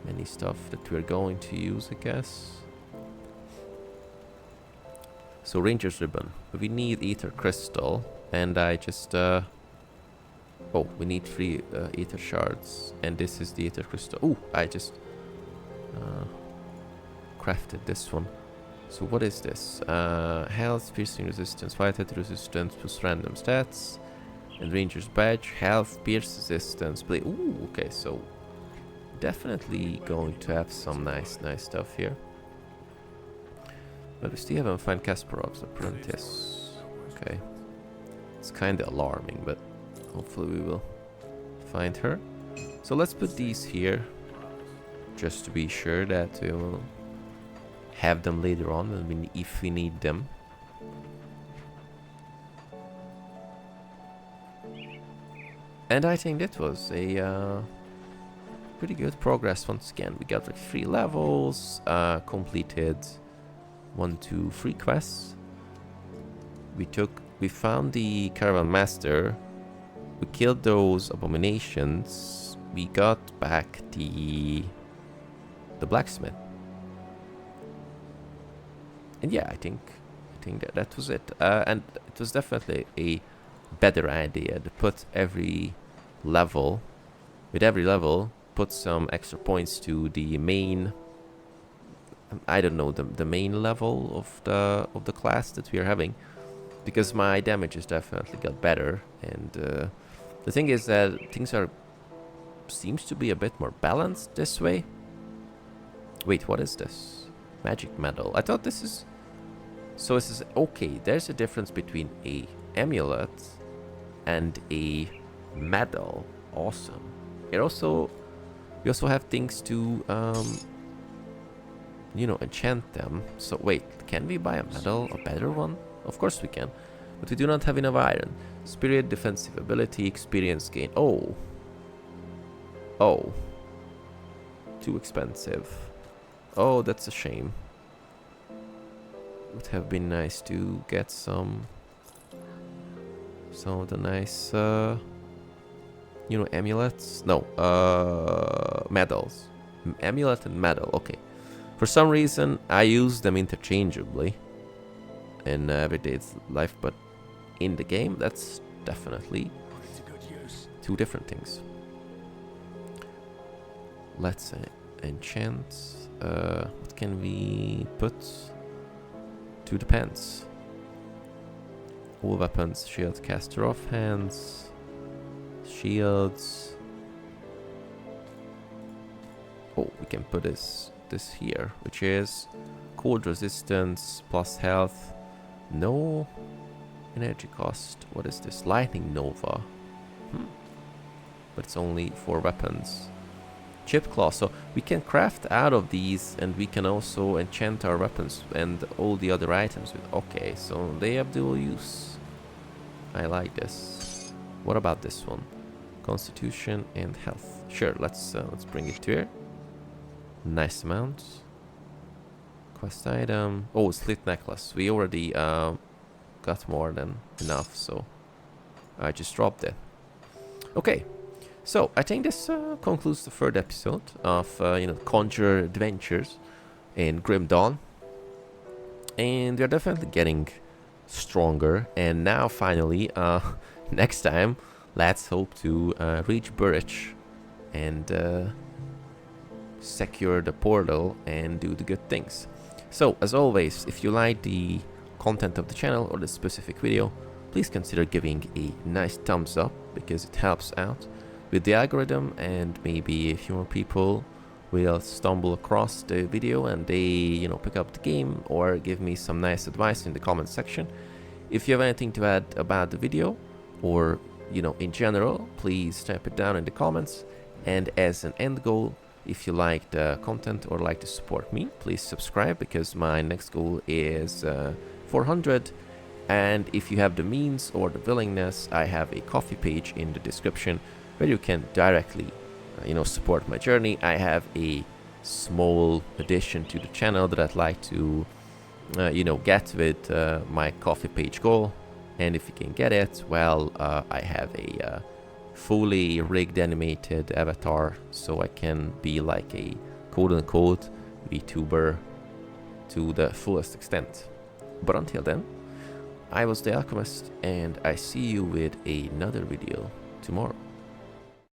Many stuff that we're going to use, I guess. So Ranger's Ribbon. We need Ether Crystal. And I just... oh, we need 3 Ether Shards. And this is the Ether Crystal. Oh, I just... crafted this one. So what is this? Health, piercing resistance, fight hit resistance plus random stats. And Ranger's Badge, health, pierce resistance, play. Ooh, okay, so definitely going to have some nice stuff here. But we still haven't found Kasparov's apprentice. Okay. It's kinda alarming, but hopefully we will find her. So let's put these here, just to be sure that we will have them later on when if we need them. And I think that was a pretty good progress once again. We got like 3 levels, completed 1, 2, 3 quests. We found the Caravan Master. We killed those abominations. We got back the Blacksmith. And yeah, I think that was it. And it was definitely a better idea to put every level, put some extra points to the main, I don't know, the main level of the class that we are having, because my damages definitely got better. And the thing is that things seems to be a bit more balanced this way. Wait, what is this? Magic medal. I thought this is... So this is... Okay, there's a difference between a amulet and a medal. Awesome. We also have things to you know, enchant them. So wait, can we buy a medal, a better one? Of course we can, but we do not have enough iron. Spirit, defensive ability, experience gain. Oh, too expensive. Oh, that's a shame. Would have been nice to get some of the nice you know, amulets. No, medals. Amulet and medal. Okay. For some reason, I use them interchangeably in everyday life, but in the game, that's definitely 2 different things. Let's enchant. What can we put? To the pants. All weapons, shield, caster off hands, shields. Oh, we can put this here, which is cold resistance plus health. No energy cost. What is this? Lightning Nova. But it's only for weapons. Chip claw. So we can craft out of these, and we can also enchant our weapons and all the other items with. Okay, so they have dual use. I like this. What about this one? Constitution and health. Sure, let's bring it here. Nice amount. Quest item. Oh, slit necklace. We already got more than enough, so I just dropped it. Okay, so I think this concludes the 3rd episode of you know, Conjurer Adventures in Grim Dawn, and we're definitely getting stronger. And now finally, next time, let's hope to reach Burrwitch and secure the portal and do the good things. So as always, if you like the content of the channel or the specific video, please consider giving a nice thumbs up, because it helps out with the algorithm, and maybe a few more people will stumble across the video and they, you know, pick up the game or give me some nice advice in the comment section. If you have anything to add about the video or, you know, in general, please type it down in the comments. And as an end goal, if you like the content or like to support me, please subscribe, because my next goal is 400. And if you have the means or the willingness, I have a coffee page in the description where you can directly you know, support my journey. I have a small addition to the channel that I'd like to, get with my coffee page goal. And if you can get it, well, I have a fully rigged animated avatar, so I can be like a quote-unquote VTuber to the fullest extent. But until then, I was the Alchemist, and I see you with another video tomorrow.